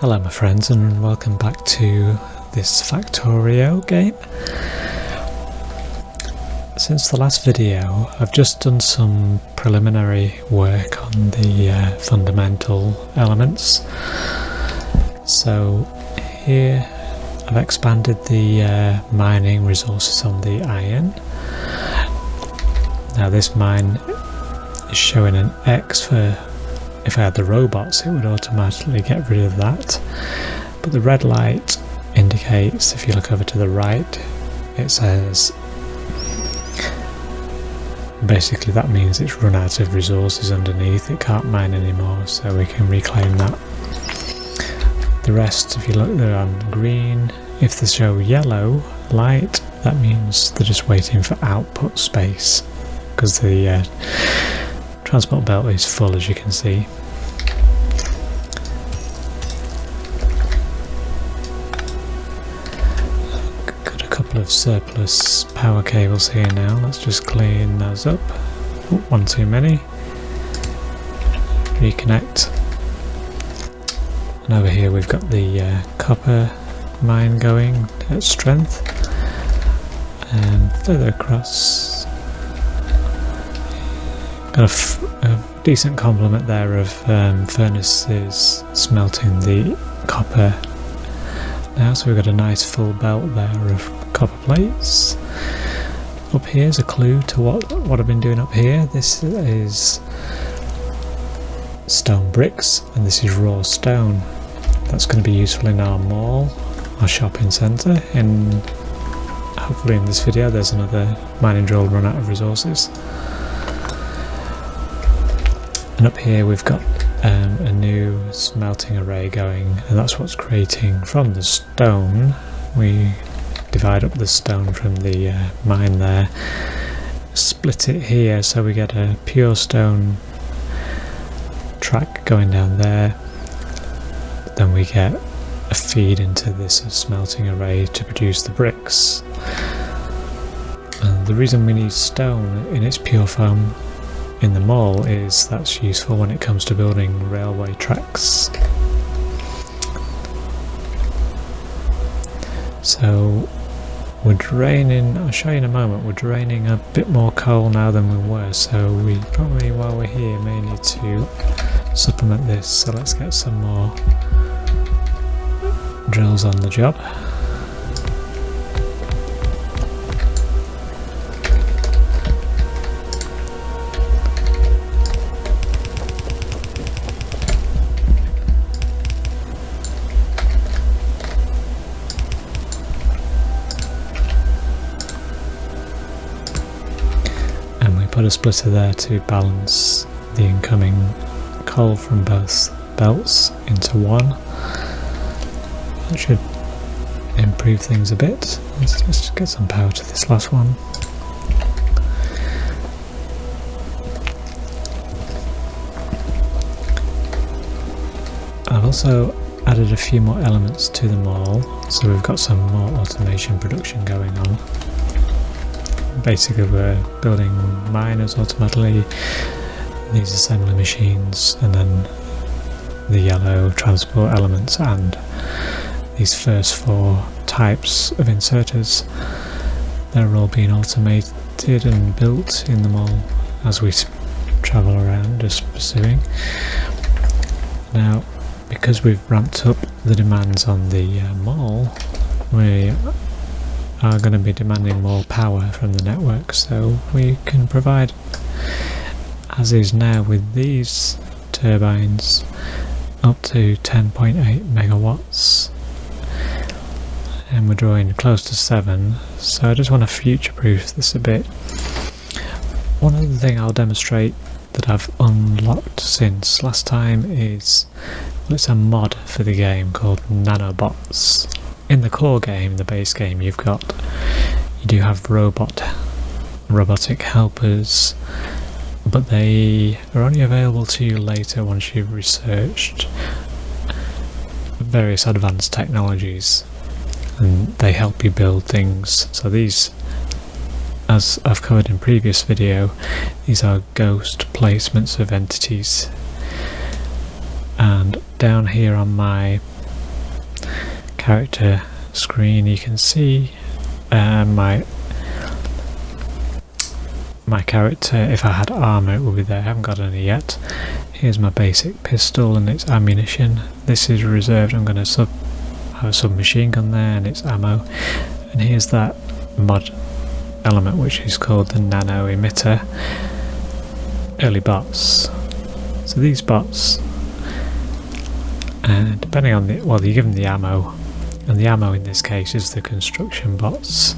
Hello my friends, and welcome back to this Factorio game. Since the last video I've just done some preliminary work on the fundamental elements. So here I've expanded the mining resources on the iron. Now this mine is showing an X for if I had the robots, it would automatically get rid of that. But the red light indicates, if you look over to the right, it says basically that means it's run out of resources underneath, it can't mine anymore, so we can reclaim that. The rest, if you look, they're on green. If they show yellow light, that means they're just waiting for output space, because the transport belt is full, as you can see. Got a couple of surplus power cables here now. Let's just clean those up. Ooh, one too many. Reconnect. And over here we've got the copper mine going at strength. And further across, got a decent complement there of furnaces smelting the copper now, so we've got a nice full belt there of copper plates. Up here's a clue to what I've been doing up here. This is stone bricks and this is raw stone. That's going to be useful in our mall, our shopping centre, and hopefully in this video there's another mining drill run out of resources. And up here we've got a new smelting array going, and that's what's creating from the stone. We divide up the stone from the mine there, split it here so we get a pure stone track going down there. Then we get a feed into this smelting array to produce the bricks. And the reason we need stone in its pure form in the mall is that's useful when it comes to building railway tracks. So we're draining, I'll show you in a moment, we're draining a bit more coal now than we were, so we probably while we're here may need to supplement this. So let's get some more drills on the job. Put a splitter there to balance the incoming coal from both belts into one. That should improve things a bit. Let's just get some power to this last one. I've also added a few more elements to the mall, so we've got some more automation production going on. Basically we're building miners automatically, these assembly machines, and then the yellow transport elements and these first four types of inserters. They're all being automated and built in the mall as we travel around, just pursuing. Now because we've ramped up the demands on the mall, we are going to be demanding more power from the network, so we can provide, as is now with these turbines, up to 10.8 megawatts, and we're drawing close to 7, so I just want to future-proof this a bit. One other thing I'll demonstrate that I've unlocked since last time is, well, it's a mod for the game called nanobots. In the core game, the base game, you do have robotic helpers, but they are only available to you later once you've researched various advanced technologies, and they help you build things. So these, as I've covered in previous video, these are ghost placements of entities, and down here on my character screen, you can see my character. If I had armour, it would be there. I haven't got any yet. Here's my basic pistol and its ammunition. This is reserved. I'm going to have a submachine gun there and its ammo. And here's that mod element, which is called the nano emitter. Early bots. So these bots, depending on you give them the ammo, and the ammo in this case is the construction bots.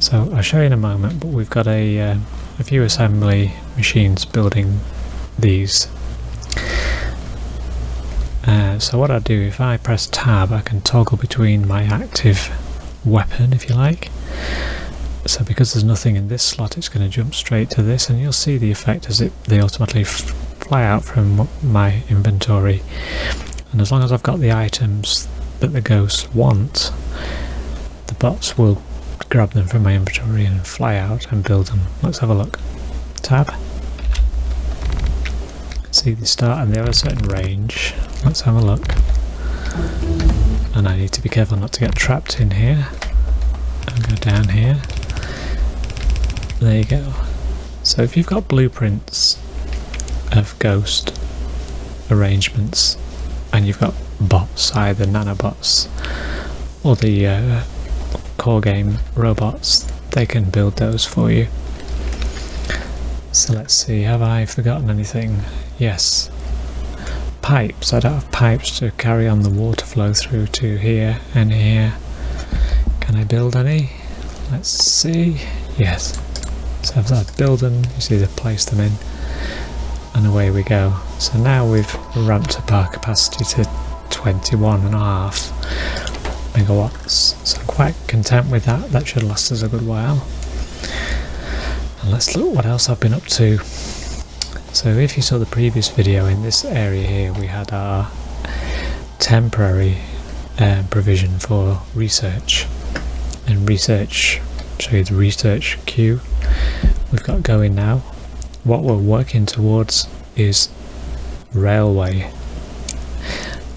So I'll show you in a moment, but we've got a few assembly machines building these. So what I do, if I press tab, I can toggle between my active weapon, if you like. So because there's nothing in this slot, it's going to jump straight to this, and you'll see the effect as they automatically fly out from my inventory. And as long as I've got the items that the ghosts want, the bots will grab them from my inventory and fly out and build them. Let's have a look. Tab. See, they start and they have a certain range. Let's have a look. And I need to be careful not to get trapped in here. I'll go down here. There you go. So if you've got blueprints of ghost arrangements and you've got bots, either nanobots or the core game robots, they can build those for you. So let's see, have I forgotten anything? Yes. Pipes. I don't have pipes to carry on the water flow through to here and here. Can I build any? Let's see. Yes. So as I build them, you see they place them in, and away we go. So now we've ramped up our capacity to 21.5 megawatts. So I'm quite content with that. That should last us a good while. And let's look what else I've been up to. So if you saw the previous video, in this area here we had our temporary provision for research. And research, show you the research queue we've got going now. What we're working towards is railway,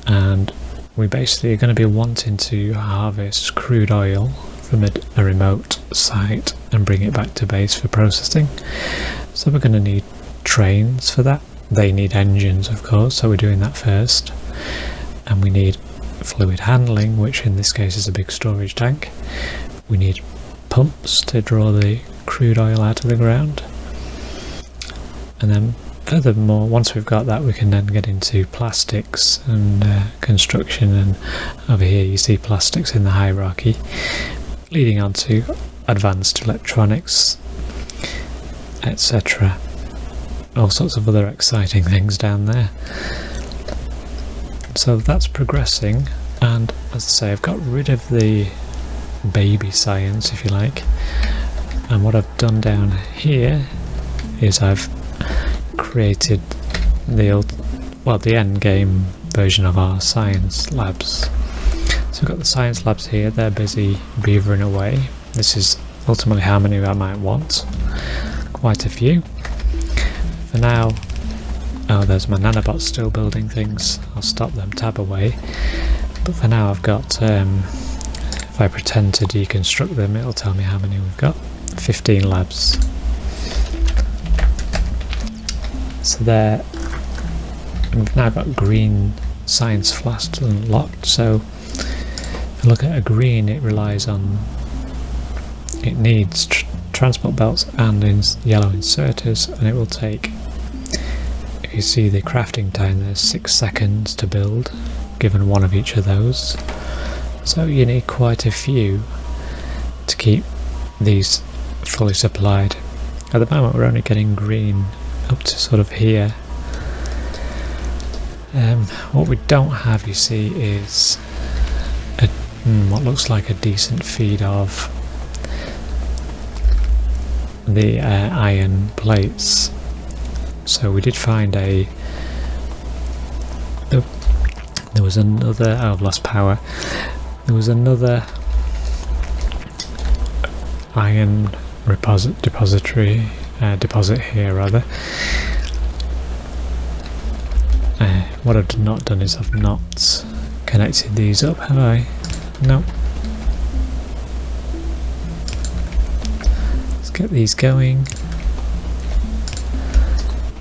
and we basically are going to be wanting to harvest crude oil from a remote site and bring it back to base for processing. So we're going to need trains for that. They need engines, of course, so we're doing that first. And we need fluid handling, which in this case is a big storage tank. We need pumps to draw the crude oil out of the ground. And then furthermore, once we've got that, we can then get into plastics and construction, and over here you see plastics in the hierarchy, leading on to advanced electronics, etc. All sorts of other exciting things down there. So that's progressing, and as I say, I've got rid of the baby science, if you like, and what I've done down here is I've created the end game version of our science labs. So we've got the science labs here, they're busy beavering away. This is ultimately how many I might want. Quite a few. For now, oh, there's my nanobots still building things. I'll stop them, tab away. But for now I've got, if I pretend to deconstruct them, it'll tell me how many we've got. 15 labs. So there, we've now got green science flasks unlocked. So if you look at a green, it relies on, it needs transport belts and yellow inserters, and it will take, if you see the crafting time, there's 6 seconds to build, given one of each of those. So you need quite a few to keep these fully supplied. At the moment we're only getting green up to sort of here. What we don't have, you see, is what looks like a decent feed of the iron plates. So we did find there was another, oh, I've lost power. There was another iron deposit here rather. What I've not done is I've not connected these up, have I? No. Let's get these going.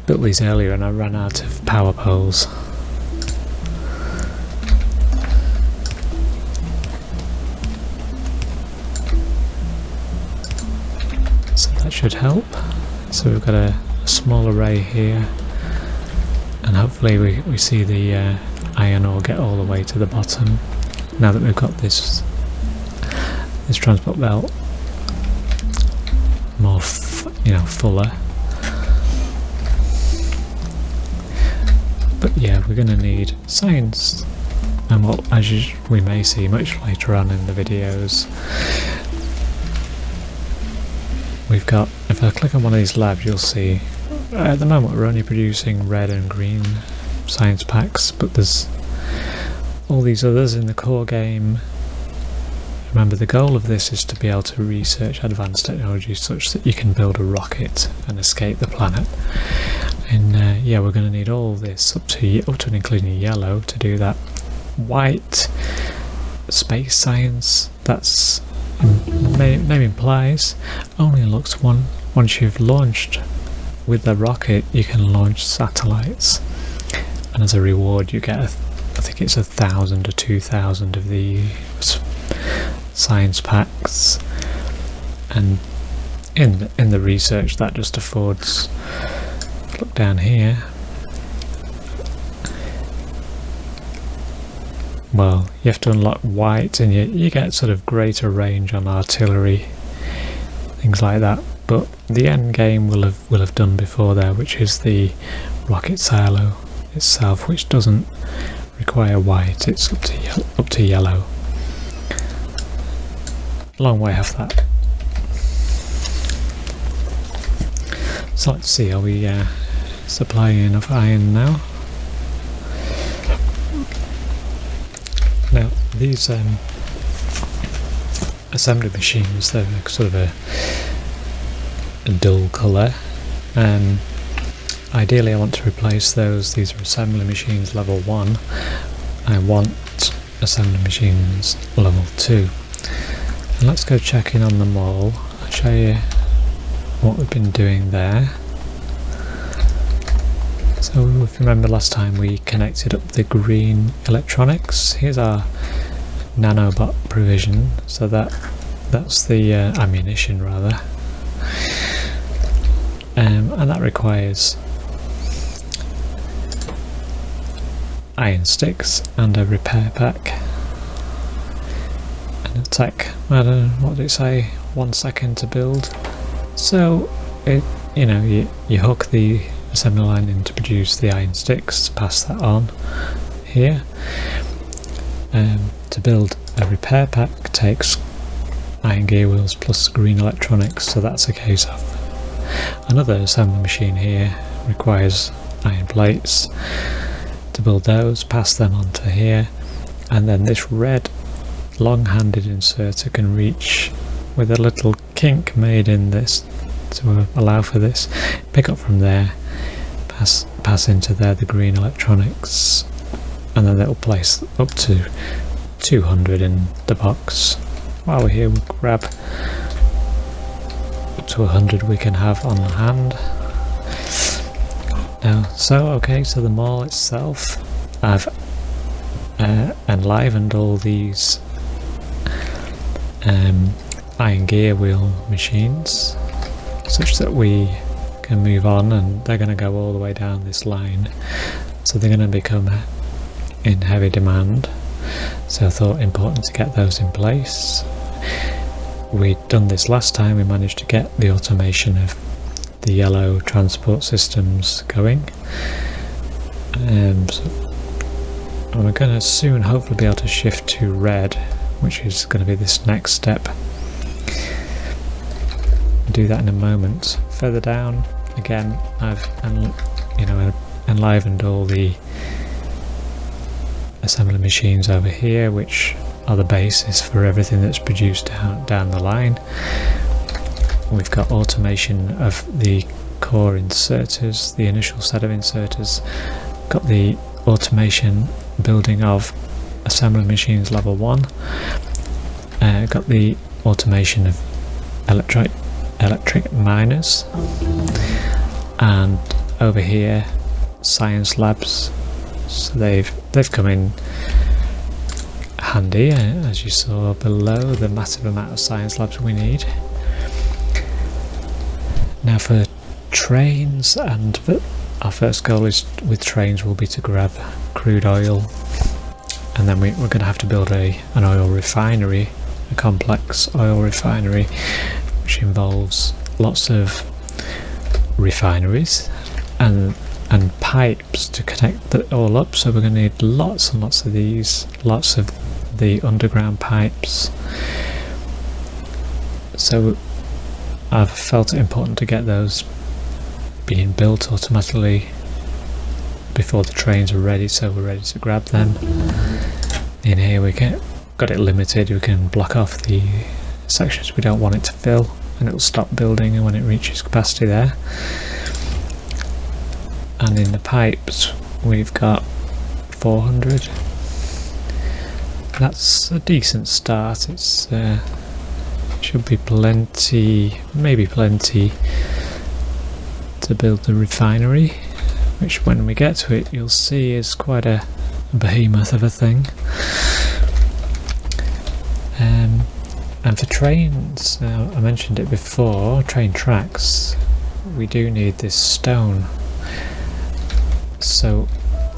Built these earlier and I ran out of power poles. So that should help. So we've got a small array here, and hopefully we see the iron ore get all the way to the bottom now that we've got this transport belt more fuller. But yeah, we're going to need science, and as we may see much later on in the videos, we've got, if I click on one of these labs, you'll see at the moment we're only producing red and green science packs, but there's all these others in the core game. Remember, the goal of this is to be able to research advanced technology such that you can build a rocket and escape the planet. And yeah, we're going to need all this up to and including yellow to do that. White space science, that's name implies, only looks once you've launched with the rocket. You can launch satellites, and as a reward you get I think it's 1,000 or 2,000 of the science packs, and in the research that just affords, look down here, well, you have to unlock white, and you get sort of greater range on artillery, things like that. But the end game will have done before there, which is the rocket silo itself, which doesn't require white. It's up to yellow. Long way off that. So let's see, are we supplying enough iron now? Now these assembly machines, they're sort of a dull colour. Ideally I want to replace those. These are assembly machines level 1. I want assembly machines level 2. And let's go check in on them all. I'll show you what we've been doing there. So if you remember last time we connected up the green electronics. Here's our nanobot provision, so that's the ammunition rather, and that requires iron sticks and a repair pack. And it'll take, I don't know, what did it say, 1 second to build. So you hook the assembly line in to produce the iron sticks, pass that on here. To build a repair pack takes iron gear wheels plus green electronics, so that's a case of. Another assembly machine here requires iron plates. To build those, pass them onto here, and then this red long-handed inserter can reach with a little kink made in this to allow for this. Pick up from there, pass into there the green electronics, and then it'll place up to 200 in the box. While we're here, we'll grab up to 100 we can have on hand. So the mall itself, I've enlivened all these iron gear wheel machines such that we can move on, and they're going to go all the way down this line, so they're going to become in heavy demand. So I thought important to get those in place. We'd done this last time, we managed to get the automation of the yellow transport systems going, and we're going to soon hopefully be able to shift to red, which is going to be this next step. I'll do that in a moment. Further down, again, I've enlivened all the assembly machines over here, which are the basis for everything that's produced down the line. We've got automation of the core inserters, the initial set of inserters. Got the automation building of assembly machines level 1. Got the automation of electric miners, and over here science labs. So they've come in handy, as you saw below, the massive amount of science labs we need. Now for trains, and our first goal is with trains will be to grab crude oil, and then we're going to have to build an oil refinery, a complex oil refinery, which involves lots of refineries and pipes to connect it all up. So we're going to need lots and lots of these, lots of the underground pipes. So I've felt it important to get those being built automatically before the trains are ready, so we're ready to grab them. In here we got it limited, we can block off the sections we don't want it to fill, and it will stop building when it reaches capacity there. And in the pipes we've got 400. That's a decent start. It's should be plenty, maybe plenty to build the refinery, which when we get to it you'll see is quite a behemoth of a thing. And for trains, I mentioned it before, train tracks, we do need this stone. So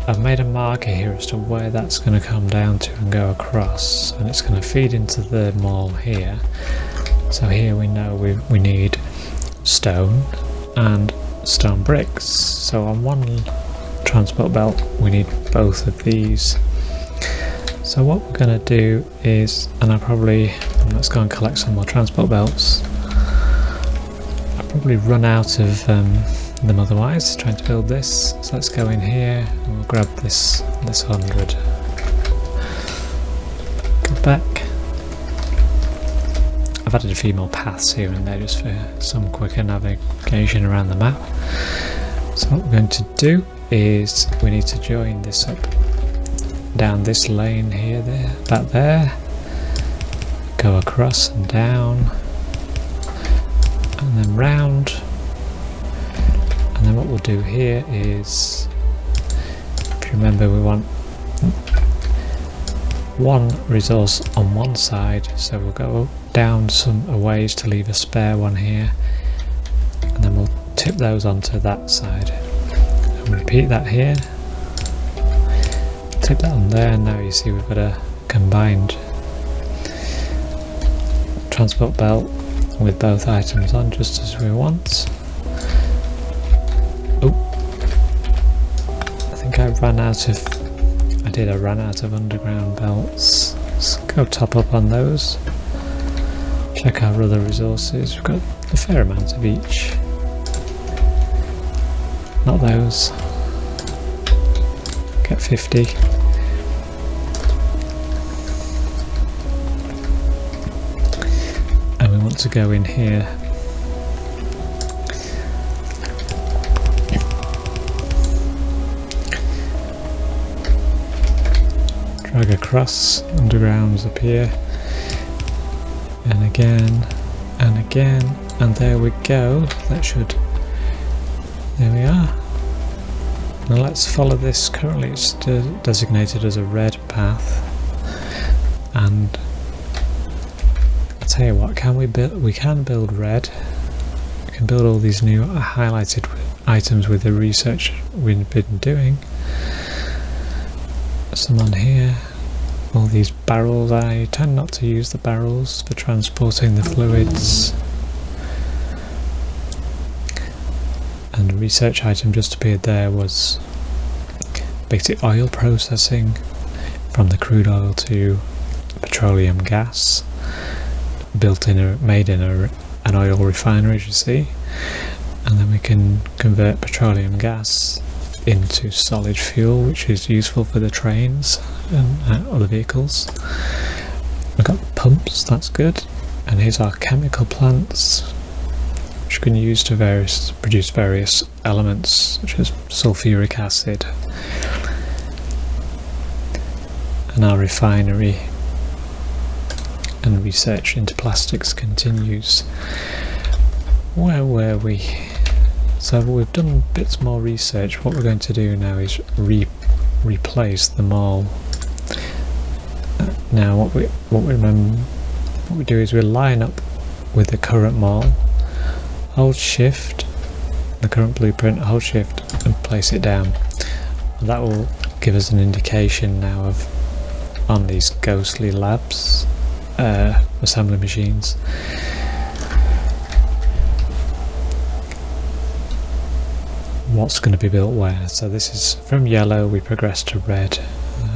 I've made a marker here as to where that's going to come down to and go across, and it's going to feed into the mall here. So here we know we need stone and stone bricks. So on one transport belt we need both of these. So what we're going to do is, and let's go and collect some more transport belts. I'll probably run out of them otherwise trying to build this. So let's go in here and we'll grab this 100. Go back. I've added a few more paths here and there just for some quicker navigation around the map. So what we're going to do is we need to join this up down this lane here, back there, go across and down, and then round. And then what we'll do here is, if you remember, we want one resource on one side, so we'll go down some ways to leave a spare one here, and then we'll tip those onto that side and repeat that here, tip that on there, and now you see we've got a combined transport belt with both items on just as we want. I ran out of underground belts. Let's go top up on those. Check our other resources. We've got a fair amount of each. Not those. Get 50. And we want to go in here. Drag across, undergrounds up here, and again, and there we go. There we are. Now let's follow this. Currently it's designated as a red path, and I'll tell you what, we can build red. We can build all these new highlighted items with the research we've been doing. Some on here, all these barrels. I tend not to use the barrels for transporting the fluids. And the research item just appeared there was basic oil processing, from the crude oil to petroleum gas, made in an oil refinery, as you see, and then we can convert petroleum gas into solid fuel, which is useful for the trains and other vehicles. We've got pumps, that's good, and here's our chemical plants, which you can use to produce various elements such as sulfuric acid. and our refinery and research into plastics continues. Where were we? So we've done bits more research. What we're going to do now is replace the mall. Now what we do is we line up with the current mall, hold shift, the current blueprint, hold shift and place it down. And that will give us an indication now of, on these ghostly labs, assembly machines, what's going to be built where. So this is from yellow we progress to red,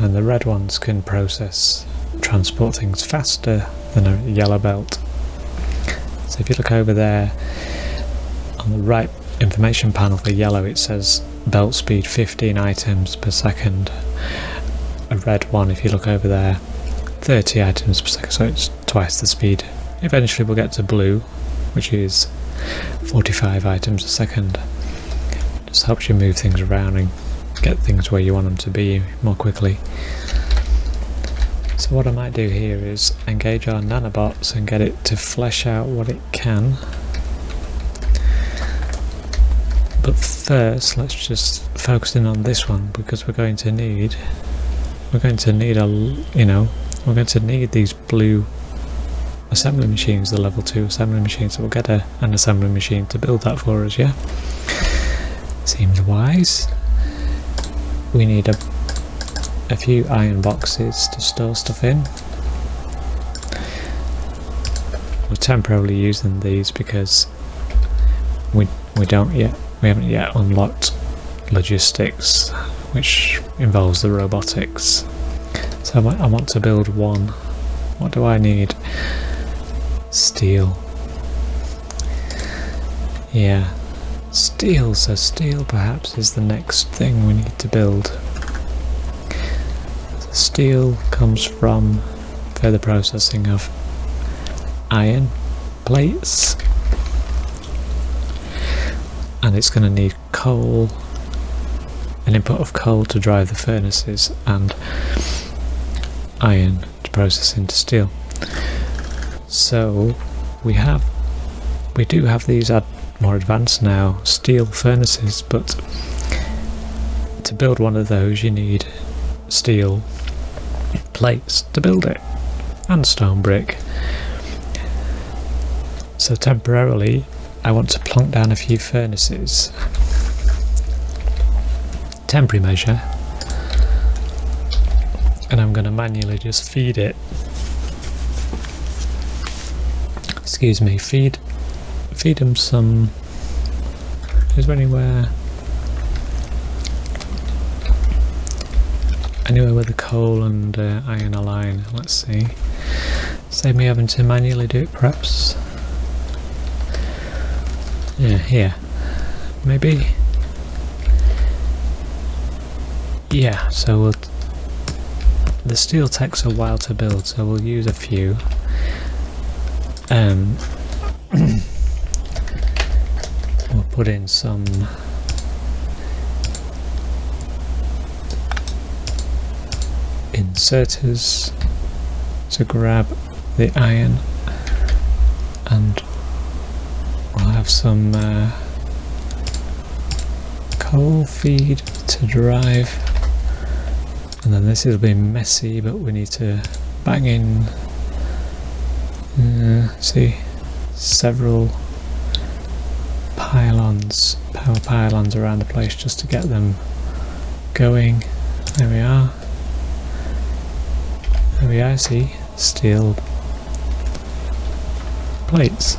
and the red ones can transport things faster than a yellow belt. So if you look over there on the right information panel for yellow, it says belt speed 15 items per second. A red one, if you look over there, 30 items per second, so it's twice the speed. Eventually we'll get to blue, which is 45 items a second. Just helps you move things around and get things where you want them to be more quickly. So what I might do here is engage our nanobots and get it to flesh out what it can. But first, let's just focus in on this one, because we're going to need these blue assembly machines, the level 2 assembly machines. So we'll get an assembly machine to build that for us, yeah? Seems wise. We need a few iron boxes to store stuff in. We're temporarily using these because we haven't yet unlocked logistics, which involves the robotics. So I want to build one. What do I need? Steel. Yeah, steel. So steel perhaps is the next thing we need to build. Steel comes from further processing of iron plates, and it's going to need coal, an input of coal to drive the furnaces, and iron to process into steel. So we do have these more advanced now steel furnaces, but to build one of those you need steel plates to build it, and stone brick. So temporarily I want to plonk down a few furnaces, temporary measure, and I'm going to manually just feed it. Excuse me, feed them some. Is there anywhere where the coal and iron align? Let's see. Save me having to manually do it, perhaps. Yeah, here. Maybe. Yeah, so the steel takes a while to build, so we'll use a few. We'll put in some inserters to grab the iron, and we'll have some coal feed to drive, and then this will be messy, but we need to bang in see, several pylons, power pylons around the place just to get them going. There we are. There we are, see, steel plates.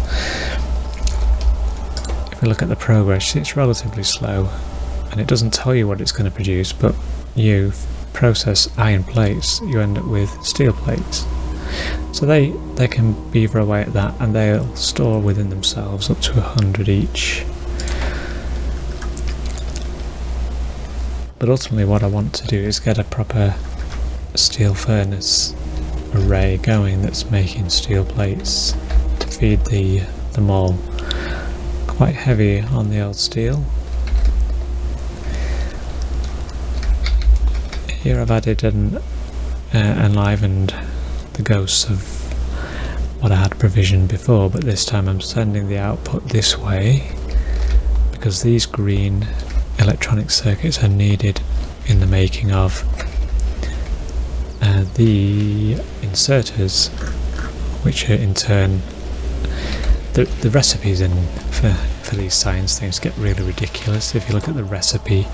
If we look at the progress, it's relatively slow and it doesn't tell you what it's going to produce, but you process iron plates, you end up with steel plates. So they can beaver away at that, and they'll store within themselves up to 100 each. But ultimately what I want to do is get a proper steel furnace array going that's making steel plates to feed the mall. Quite heavy on the old steel. Here I've added enlivened the ghosts of what I had provisioned before, but this time I'm sending the output this way because these green electronic circuits are needed in the making of the inserters, which are in turn the recipes for these science things get really ridiculous. If you look at the recipe,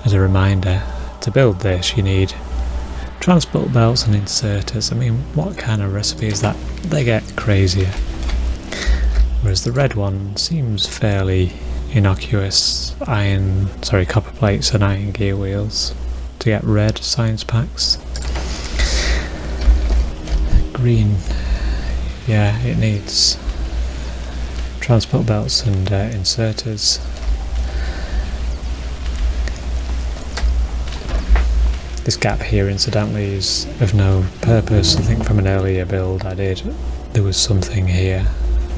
as a reminder, to build this you need transport belts and inserters. I mean, what kind of recipe is that? They get crazier. Whereas the red one seems fairly innocuous. Copper plates and iron gear wheels to get red science packs. Green, yeah, it needs transport belts and inserters. This gap here, incidentally, is of no purpose. I think from an earlier build I did, there was something here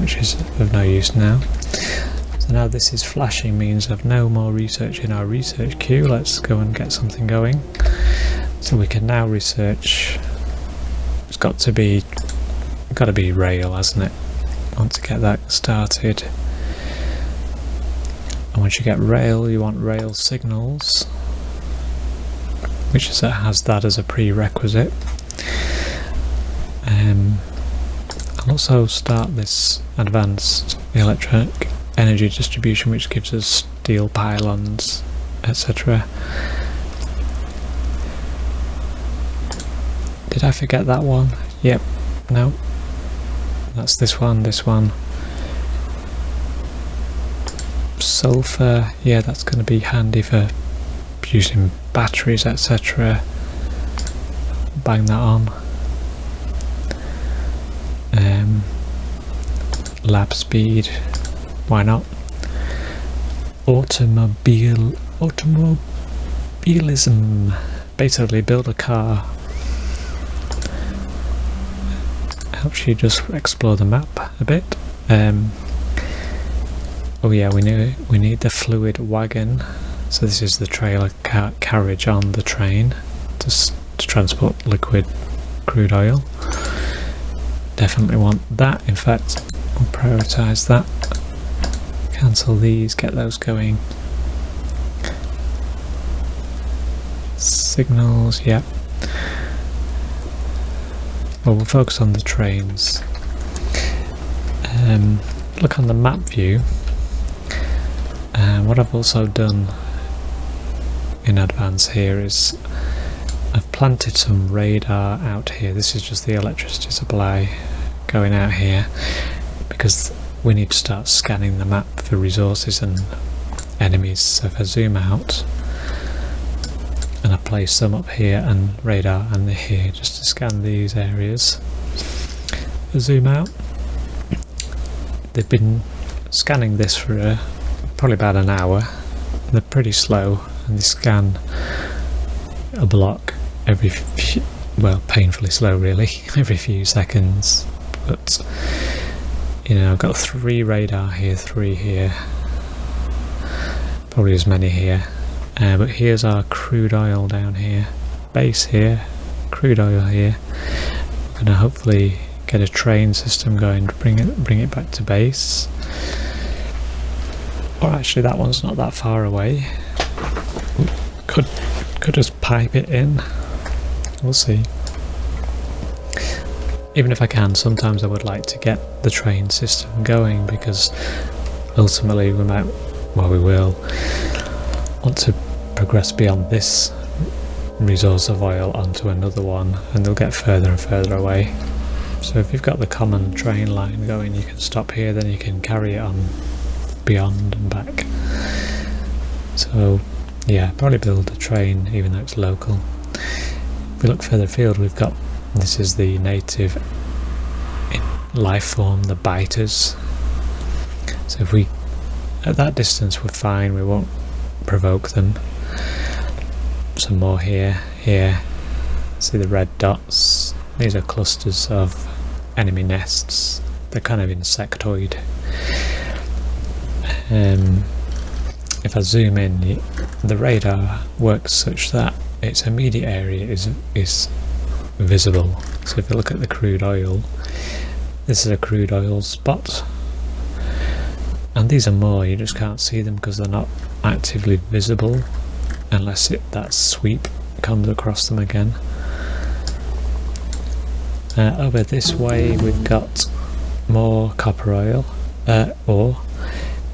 which is of no use now. So now this is flashing means I've no more research in our research queue. Let's go and get something going. So we can now research. It's got to be rail, hasn't it? I want to get that started. And once you get rail, you want rail signals, which has that as a prerequisite. I'll also start this advanced electric energy distribution, which gives us steel pylons, etc. Did I forget that one? Yep, no. That's this one. Sulfur, yeah, that's going to be handy for producing batteries, etc. Bang that on. Lab speed, why not? Automobilism, basically build a car. Helps you just explore the map a bit. Oh yeah, we need the fluid wagon. So this is the trailer carriage on the train to transport liquid crude oil. Definitely want that. In fact, we'll prioritise that. Cancel these, get those going. Signals, yep. Well, we'll focus on the trains. Look on the map view. What I've also done in advance here is I've planted some radar out here. This is just the electricity supply going out here because we need to start scanning the map for resources and enemies. So if I zoom out and I place some up here and radar and here just to scan these areas. If I zoom out, they've been scanning this for probably about an hour. They're pretty slow and they scan a block every painfully slow really, every few seconds. But you know, I've got 3 radar here, 3 here, probably as many here. But here's our crude oil down here, base here, crude oil here. We're going to hopefully get a train system going to bring it back to base. Or actually that one's not that far away. Could just pipe it in. We'll see. Even if I can, sometimes I would like to get the train system going because ultimately we will want to progress beyond this resource of oil onto another one, and they'll get further and further away. So if you've got the common train line going, you can stop here, then you can carry it on beyond and back. So yeah, probably build a train even though it's local. If we look further afield, we've got, this is the native life form, the biters. So if we, at that distance we're fine, we won't provoke them. Some more here. See the red dots? These are clusters of enemy nests. They're kind of insectoid. If I zoom in, the radar works such that its immediate area is visible. So if you look at the crude oil, this is a crude oil spot, and these are more, you just can't see them because they're not actively visible unless that sweep comes across them again. Over this way we've got more copper oil, ore.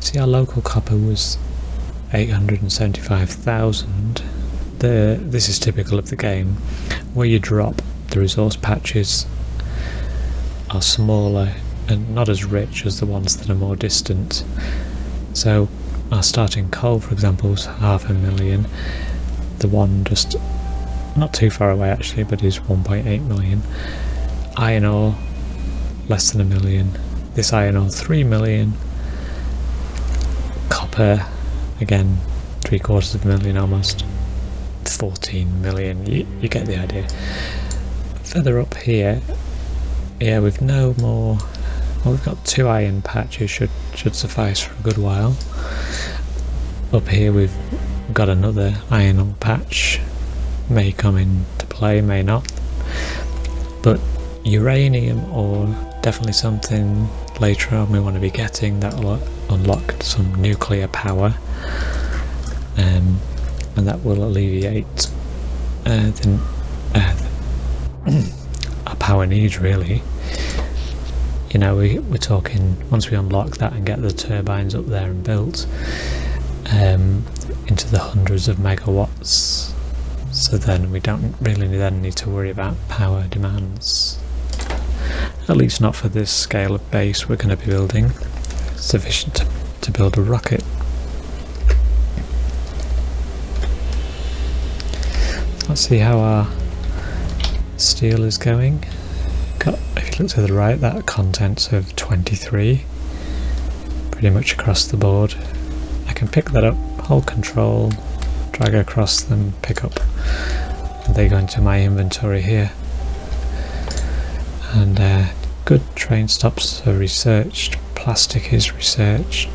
See, our local copper was 875,000. This is typical of the game. Where you drop, the resource patches are smaller and not as rich as the ones that are more distant. So our starting coal, for example, was 500,000. The one just not too far away actually, but is 1.8 million. Iron ore, less than 1 million. This iron ore, 3 million. Copper, again, 750,000 almost. 14 million, you get the idea. Further up here, yeah, we've no more. Well, we've got 2 iron patches, should suffice for a good while. Up here we've got another iron ore patch, may come into play, may not. But uranium ore, definitely something later on we want to be getting that will unlock some nuclear power, and that will alleviate our power needs, really. You know, we're talking, once we unlock that and get the turbines up there and built, into the hundreds of megawatts, so then we don't really then need to worry about power demands, at least not for this scale of base we're going to be building, sufficient to build a rocket. Let's see how our steel is going. If you look to the right, that contents of 23, pretty much across the board. I can pick that up, hold control, drag across them, pick up, and they go into my inventory here. And good train stops are researched, plastic is researched.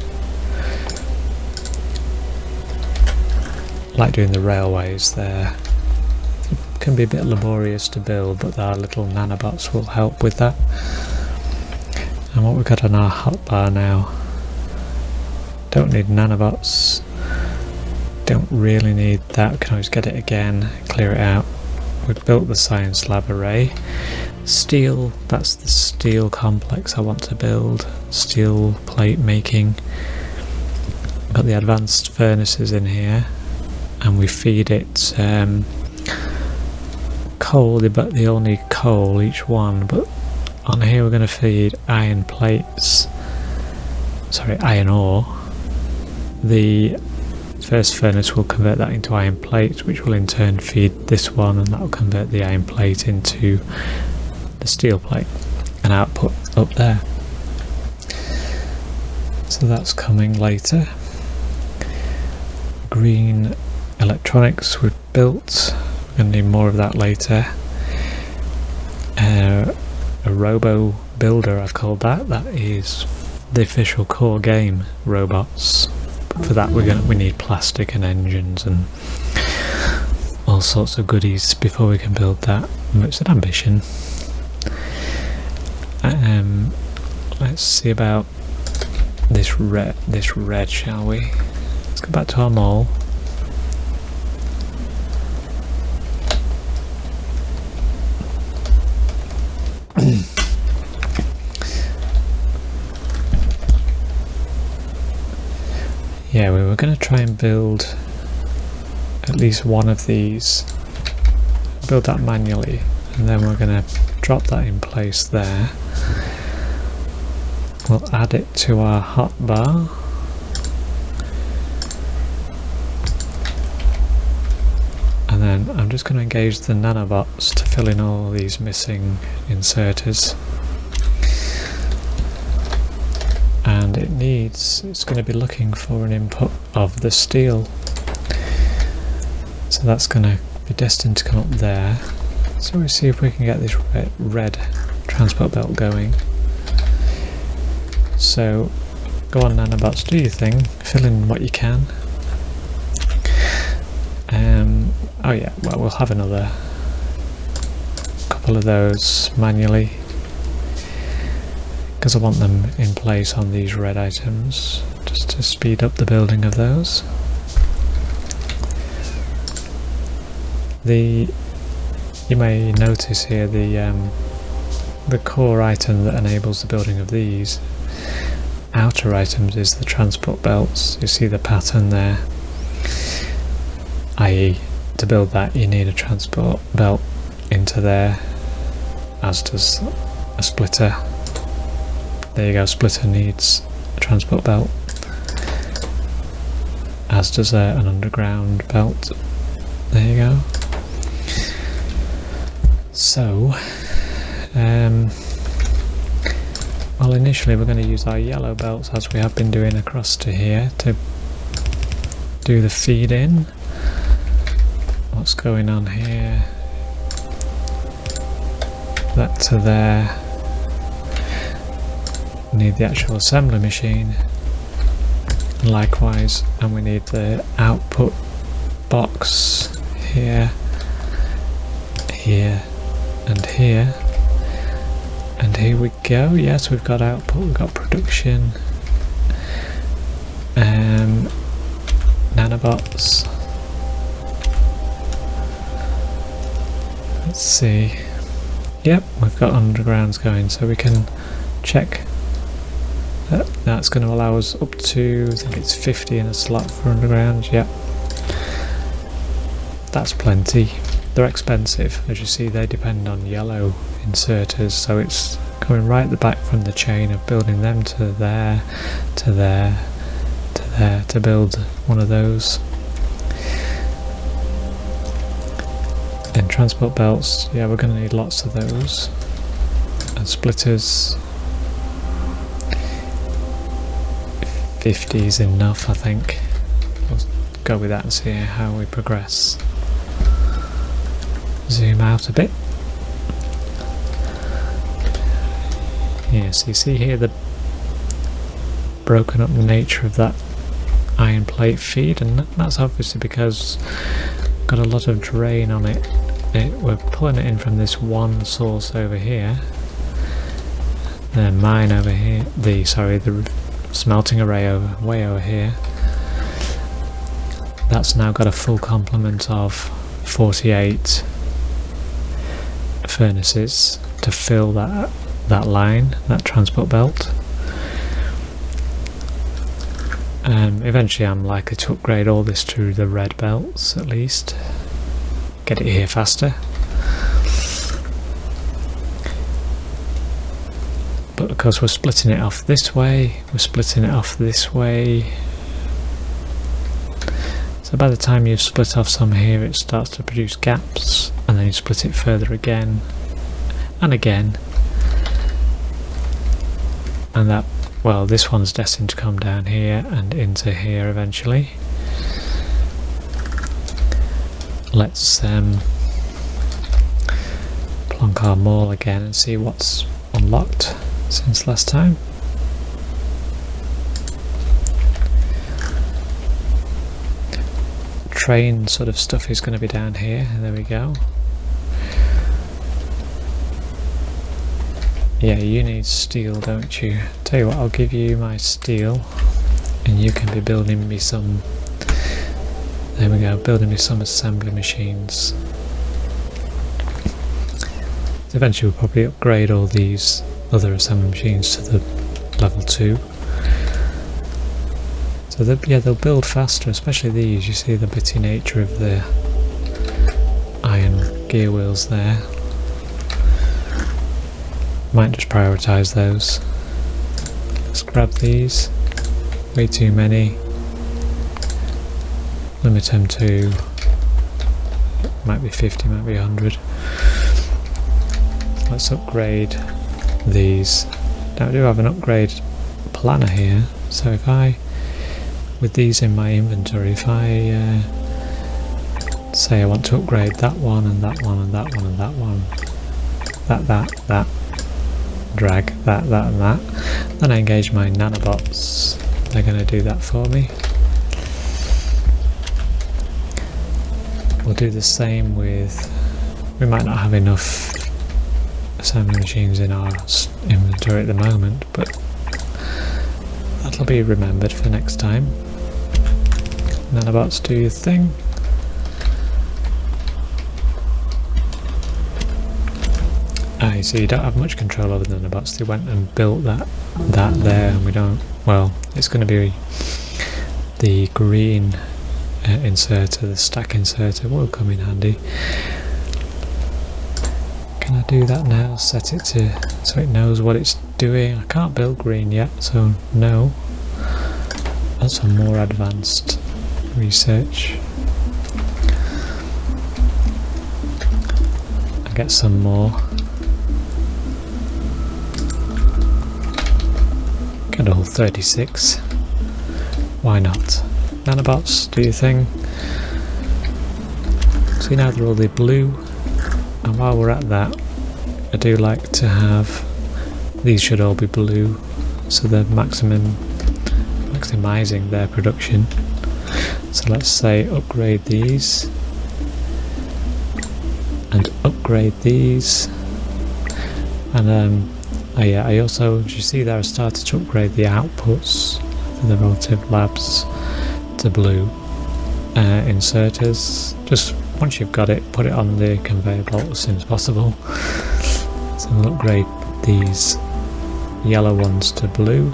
Like doing the railways there. Can be a bit laborious to build, but our little nanobots will help with that. And what we've got on our hotbar now, don't need nanobots, don't really need that, we can always get it again, clear it out. We've built the science lab array. Steel, that's the steel complex I want to build, steel plate making. Got the advanced furnaces in here, and we feed it coal, but they all need coal each one, but on here we're going to feed iron plates, sorry, iron ore. The first furnace will convert that into iron plates, which will in turn feed this one, and that will convert the iron plate into the steel plate and output up there. So that's coming later. Green electronics we've built. We're going to need more of that later. A robo builder, I've called that. That is the official core game, robots. But for that we need plastic and engines and all sorts of goodies before we can build that. It's an ambition. Let's see about this red, shall we? Let's go back to our mall. Yeah, we were going to try and build at least one of these, build that manually, and then we're going to drop that in place there. We'll add it to our hotbar. And then I'm just going to engage the nanobots to fill in all these missing inserters. And it's going to be looking for an input of the steel. So that's going to be destined to come up there. So we'll see if we can get this red transport belt going. So go on, nanobots, do your thing, fill in what you can. Oh yeah, well, we'll have another couple of those manually, because I want them in place on these red items, just to speed up the building of those. You may notice here the core item that enables the building of these outer items is the transport belts. You see the pattern there, i.e. to build that you need a transport belt into there, as does a splitter. There you go, splitter needs a transport belt, as does an underground belt. There you go. So, well, initially we're going to use our yellow belts, as we have been doing across to here, to do the feed in. What's going on here? That to there. We need the actual assembly machine. And likewise, and we need the output box here, here, and here. And here we go. Yes, we've got output, we've got production, nanobots. Let's see. Yep, we've got undergrounds going, so we can check that. That's going to allow us up to, I think it's 50 in a slot for underground. Yep, that's plenty. They're expensive, as you see. They depend on yellow inserters, so it's coming right at the back from the chain of building them to there, to there, to there, to build one of those. And transport belts, yeah, we're going to need lots of those. And splitters, 50 is enough, I think. We'll go with that and see how we progress. Zoom out a bit. Yes, you see here the broken up nature of that iron plate feed, and that's obviously because we've got a lot of drain on it. We're pulling it in from this one source over here, then mine over here, the smelting array way over here. That's now got a full complement of 48 furnaces to fill that line, that transport belt. Eventually I'm likely to upgrade all this to the red belts, at least get it here faster. But because we're splitting it off this way, we're splitting it off this way, so by the time you've split off some here, it starts to produce gaps, and then you split it further again and again, and that, well, this one's destined to come down here and into here eventually. Let's plonk our maul again and see what's unlocked since last time. Train sort of stuff is going to be down here, and there we go. Yeah, you need steel, don't you? Tell you what, I'll give you my steel and you can be building me some, there we go, building me some assembly machines. Eventually we'll probably upgrade all these other assembly machines to the level 2. So they'll build faster, especially these. You see the bitty nature of the iron gear wheels there. Might just prioritise those. Let's grab these. Way too many. Limit them to, might be 50, might be 100. Let's upgrade these. Now I do have an upgrade planner here, so if I, with these in my inventory, if I say I want to upgrade that one and that one and that one and that one, that, drag that and that, then I engage my nanobots, they're going to do that for me. we'll do the same with, we might not have enough assembly machines in our inventory at the moment, but that'll be remembered for next time. Nanobots, do your thing. So you don't have much control over the nanobots. They went and built that there, and we don't. Well, it's going to be the green inserter, the stack inserter will come in handy. Can I do that now? Set it to so it knows what it's doing. I can't build green yet, so no. That's some more advanced research. I get some more. Get all 36. Why not? Nanobots, do your thing. See, now they're all the blue. And while we're at that, I do like to have, these should all be blue, so they're maximising their production. So let's say upgrade these, and upgrade these, and oh yeah, I also, as you see there, I started to upgrade the outputs for the relative labs to blue inserters. Just once you've got it, put it on the conveyor belt as soon as possible. So we'll upgrade these yellow ones to blue.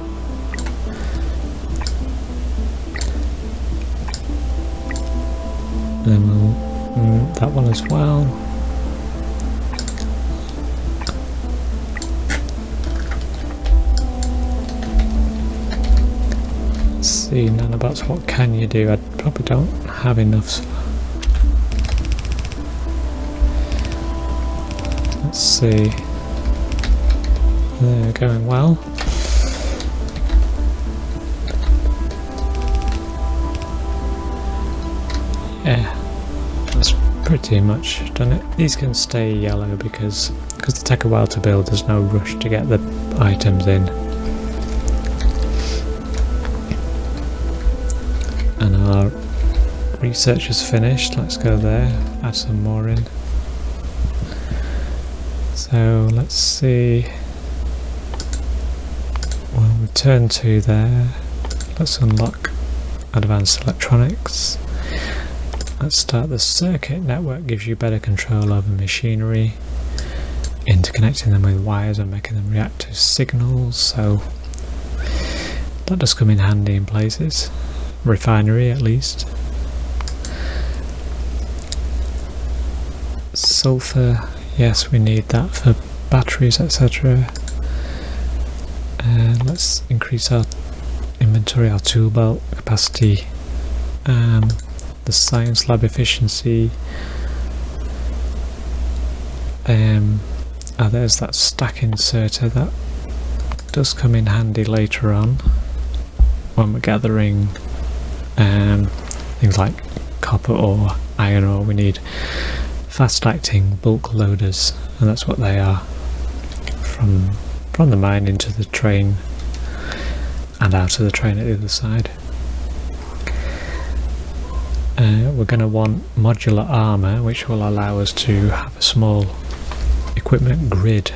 And then we'll that one as well. Let's see, nanobots, what can you do? I probably don't have enough. Let's see. They're going well. Yeah, that's pretty much done it. These can stay yellow because they take a while to build. There's no rush to get the items in. And our research is finished. Let's go there, add some more in. So let's see. We'll return to there. Let's unlock advanced electronics. Let's start the circuit network. Gives you better control over machinery, interconnecting them with wires and making them react to signals. So that does come in handy in places. Refinery at least. Sulfur, yes, we need that for batteries, etc. And let's increase our inventory, our tool belt capacity, the science lab efficiency. There's that stack inserter that does come in handy later on when we're gathering things like copper or iron ore. We need fast acting bulk loaders, and that's what they are, from the mine into the train and out of the train at the other side. We're going to want modular armour, which will allow us to have a small equipment grid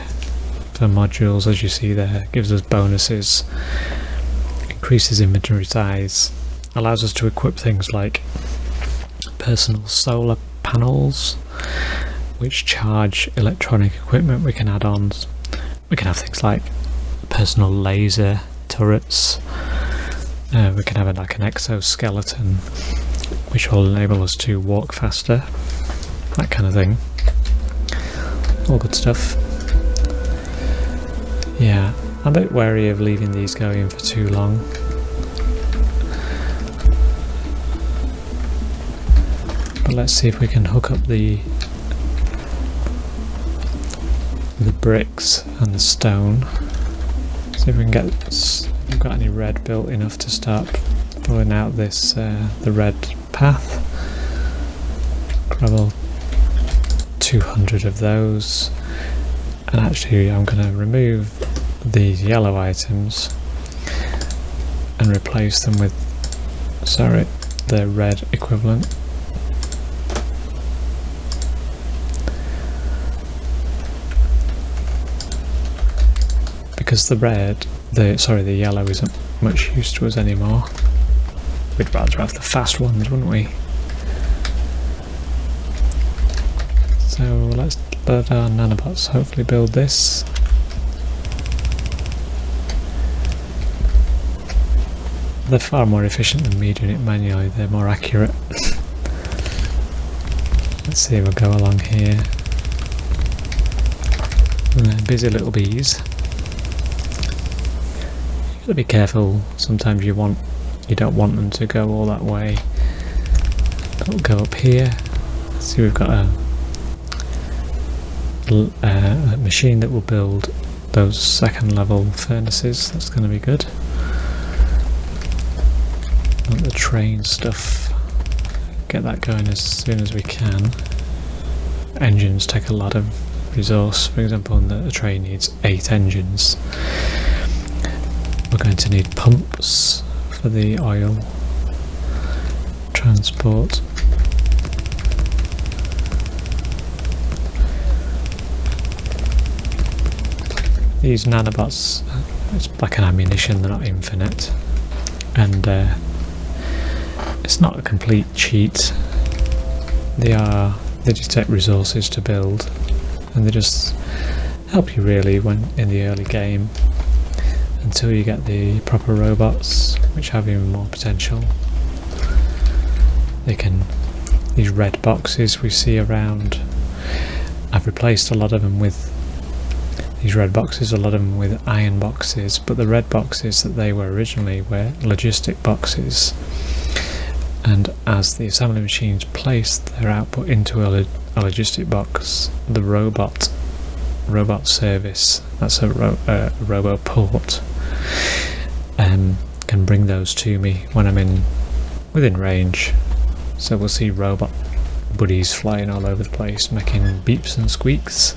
for modules, as you see there. It gives us bonuses, increases inventory size, allows us to equip things like personal solar panels, which charge electronic equipment. We can add on, we can have things like personal laser turrets. We can have like an exoskeleton, which will enable us to walk faster, that kind of thing. All good stuff. Yeah, I'm a bit wary of leaving these going for too long. But let's see if we can hook up the bricks and the stone. See if we can get, if we've got any red built enough to start pulling out this the red path. Grab all 200 of those, and actually I'm going to remove these yellow items and replace them with, sorry, the red equivalent. because the yellow isn't much use to us anymore. We'd rather have the fast ones, wouldn't we? So let's let our nanobots hopefully build this. They're far more efficient than me doing it manually, they're more accurate. Let's see, we'll go along here. Busy little bees. You've got to be careful, sometimes you don't want them to go all that way. We'll go up here. See, we've got a machine that will build those second level furnaces. That's going to be good. Want the train stuff, get that going as soon as we can. Engines take a lot of resource. For example, the train needs 8 engines. We're going to need pumps for the oil transport. These nanobots, it's like an ammunition, they're not infinite, and it's not a complete cheat. They just take resources to build, and they just help you really when in the early game until you get the proper robots, which have even more potential. These red boxes we see around, I've replaced a lot of them with these red boxes, a lot of them with iron boxes, but the red boxes that they were originally were logistic boxes, and as the assembly machines placed their output into a logistic box, the robot service, that's a robo port, can bring those to me when I'm within range. So we'll see robot buddies flying all over the place, making beeps and squeaks.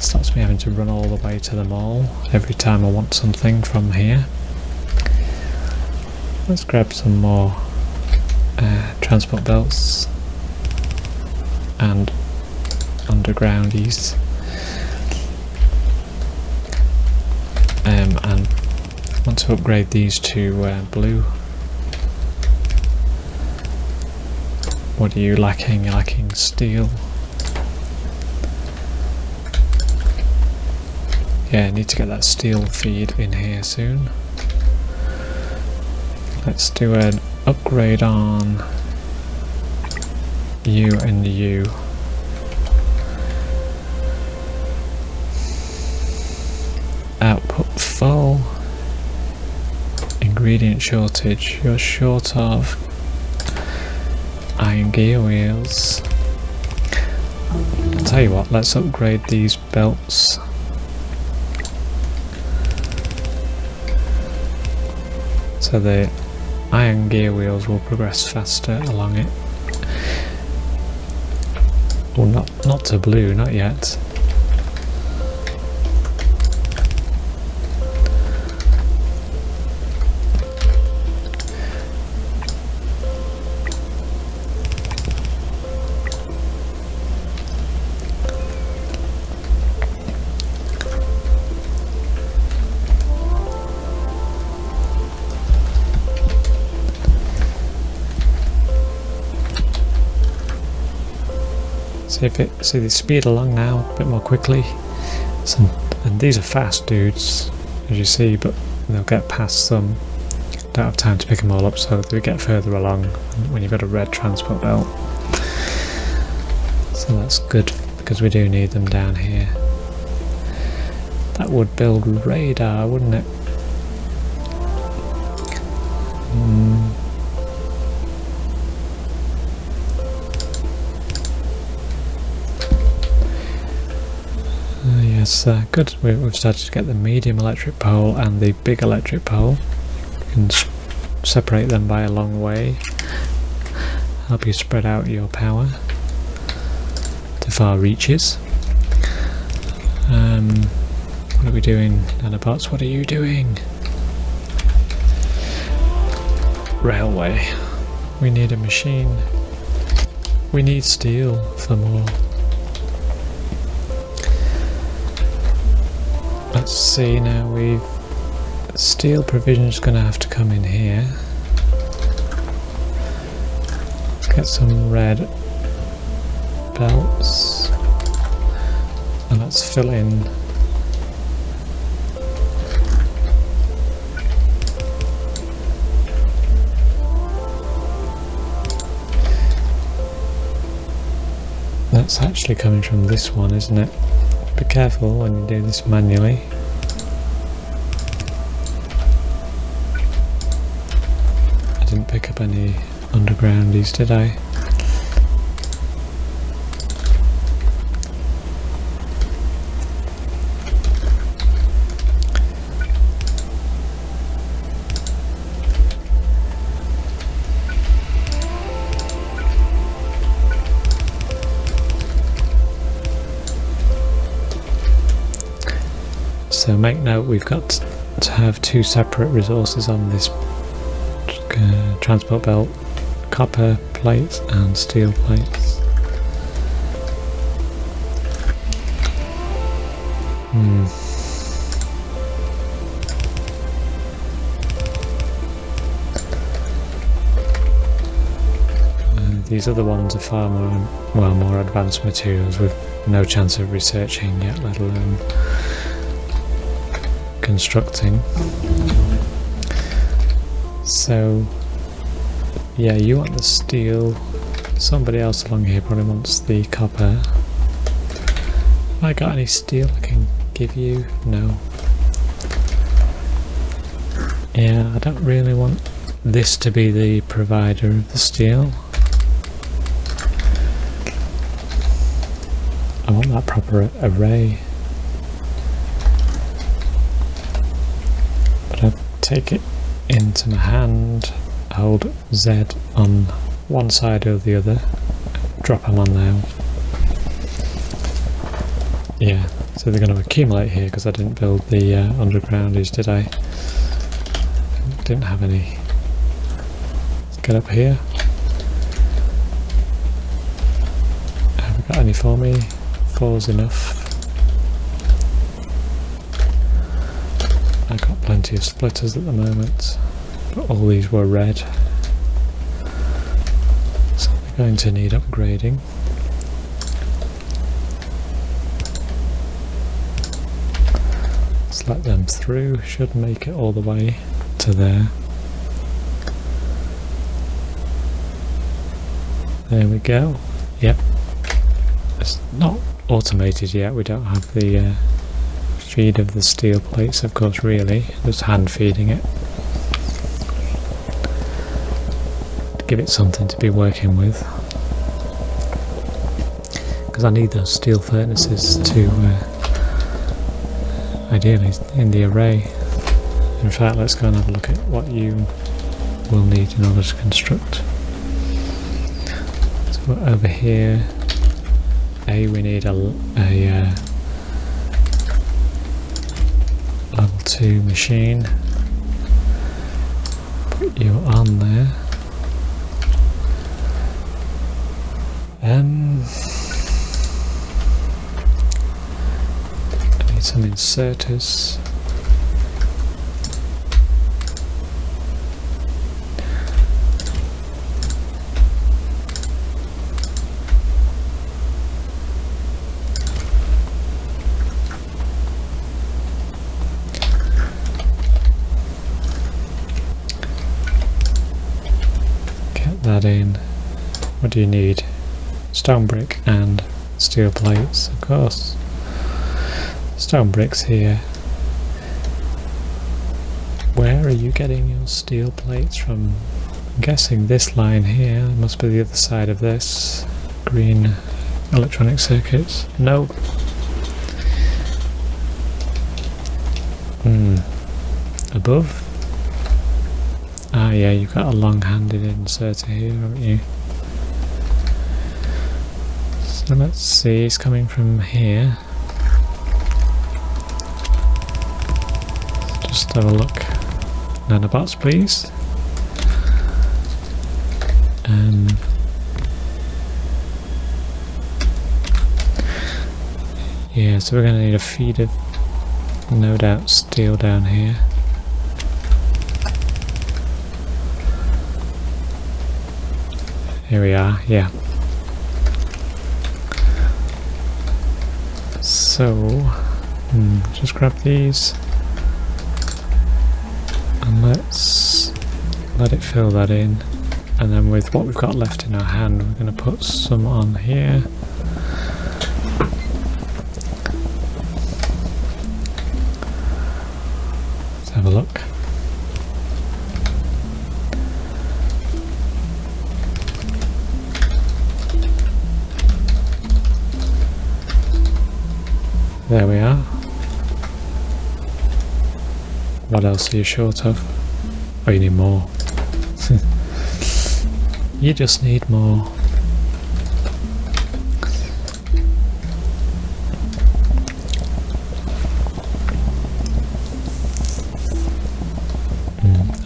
Stops me having to run all the way to the mall every time I want something from here. Let's grab some more transport belts and undergroundies, and want to upgrade these to blue. What are you lacking? You're lacking steel. Yeah, I need to get that steel feed in here soon. Let's do an upgrade on you and you. Output full. Ingredient shortage. You're short of iron gear wheels. I'll tell you what, let's upgrade these belts. So the iron gear wheels will progress faster along it. Well, not to blue, not yet. See they speed along now a bit more quickly. And these are fast dudes, as you see, but they'll get past some. Don't have time to pick them all up, so they get further along when you've got a red transport belt. So that's good, because we do need them down here. That would build radar, wouldn't it? Yes, good. We've started to get the medium electric pole and the big electric pole. You can separate them by a long way. Help you spread out your power to far reaches. What are we doing, nanobots? What are you doing? Railway. We need a machine. We need steel for more. Let's let's see now. We've steel provision is going to have to come in here. Let's get some red belts and let's fill in that's actually coming from this one, isn't it? Be careful when you do this manually. I didn't pick up any undergroundies, did I? So make note, we've got to have two separate resources on this transport belt: copper plates and steel plates. These other ones are far more advanced materials with no chance of researching yet, let alone constructing. So yeah, you want the steel, somebody else along here probably wants the copper. Have I got any steel I can give you? No. Yeah, I don't really want this to be the provider of the steel. I want that proper array. Take it into my hand, hold Z on one side or the other, drop them on there. Yeah, so they're going to accumulate here because I didn't build the undergroundies, did I? Didn't have any. Let's get up here. Have we got any for me? 4's enough. I've got plenty of splitters at the moment, but all these were red, so they're going to need upgrading. Let's let them through, should make it all the way to there. There we go. Yep, it's not automated yet, we don't have the feed of the steel plates, of course, really, just hand feeding it to give it something to be working with, because I need those steel furnaces to ideally in the array. In fact, let's go and have a look at what you will need in order to construct. So we're over here. We need a level 2 machine. Put you on there. I need some inserters. That in. What do you need? Stone brick and steel plates, of course. Stone bricks here. Where are you getting your steel plates from? I'm guessing this line here must be the other side of this. Green electronic circuits. No. Above? Ah yeah, you've got a long-handed inserter here, haven't you? So let's see, it's coming from here. Just have a look. Nanobots, please. Yeah, so we're going to need a feed of no doubt steel down here. Here we are, yeah. So, just grab these and let's let it fill that in, and then with what we've got left in our hand we're going to put some on here. Let's have a look. There we are. What else are you short of? Oh, you need more. You just need more.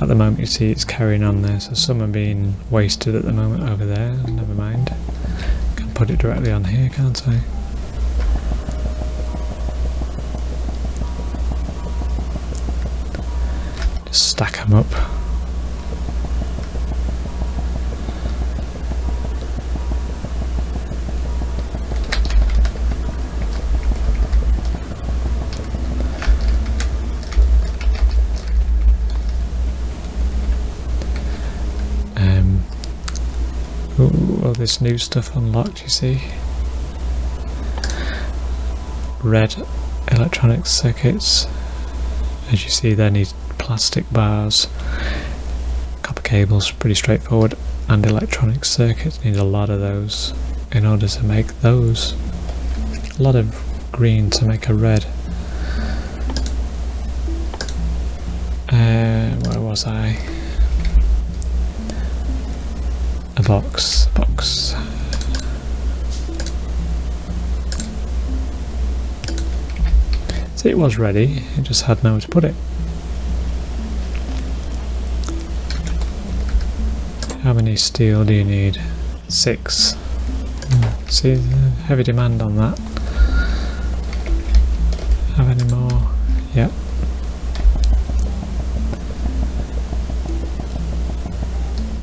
At the moment you see it's carrying on there, so some are being wasted at the moment over there. Never mind. I can put it directly on here, can't I? Stack them up. All this new stuff unlocked, you see. Red electronic circuits. As you see, they need plastic bars, copper cables, pretty straightforward, and electronic circuits need a lot of those in order to make those. A lot of green to make a red. Where was I? A box. See, it was ready, it just had nowhere to put it. How many steel do you need? 6. See, heavy demand on that. Have any more? Yep.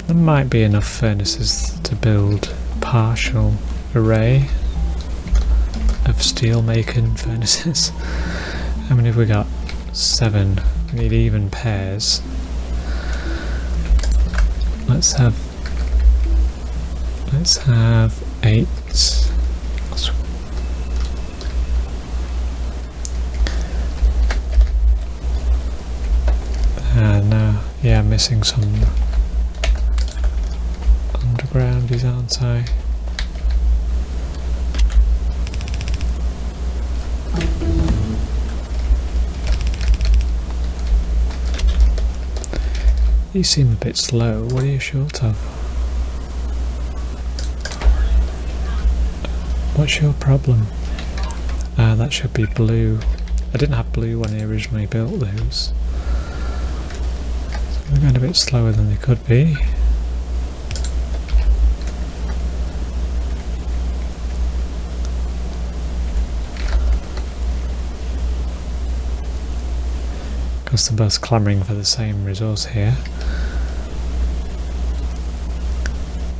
There might be enough furnaces to build a partial array of steel making furnaces. How many have we got? 7. We need even pairs. Let's have 8. No, yeah, I'm missing some undergroundies, aren't I? You seem a bit slow. What are you short of? What's your problem? That should be blue. I didn't have blue when I originally built those. So they're going a bit slower than they could be. Because they're both clamouring for the same resource here.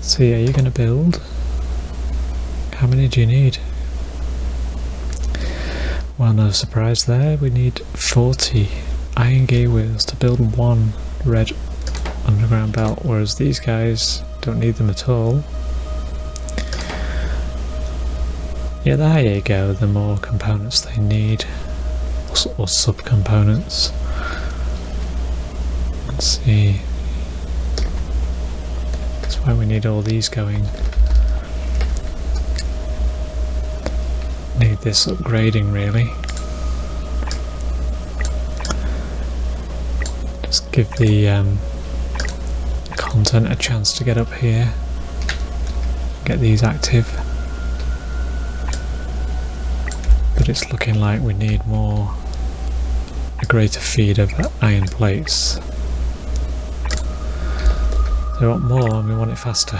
So yeah, you're going to build. How many do you need? Well, no surprise there. We need 40 iron gear wheels to build 1 red underground belt, whereas these guys don't need them at all. Yeah, there you go. The more components they need, or sub-components. Let's see. That's why we need all these going. Need this upgrading really. Just give the content a chance to get up here. Get these active. But it's looking like we need a greater feed of iron plates. We want more and we want it faster.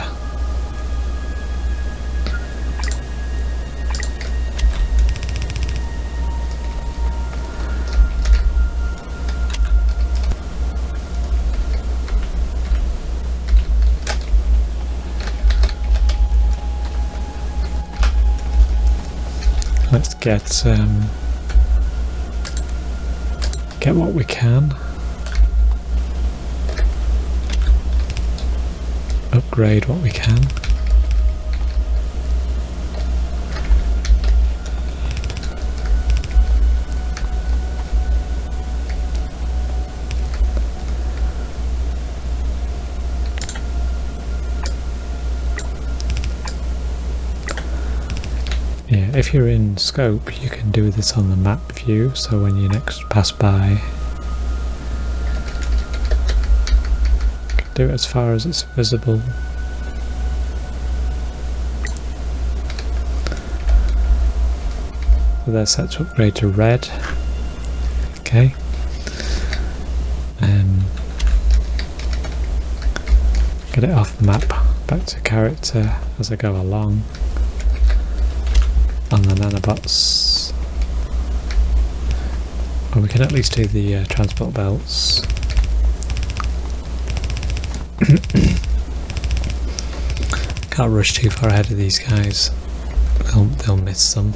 Let's get what we can. Upgrade what we can. Yeah, if you're in scope, you can do this on the map view, so when you next pass by, you can do it as far as it's visible. So they're set to upgrade to red. Okay. Get it off map, back to character as I go along. On the nanobots. Well, we can at least do the transport belts. Can't rush too far ahead of these guys. They'll miss them.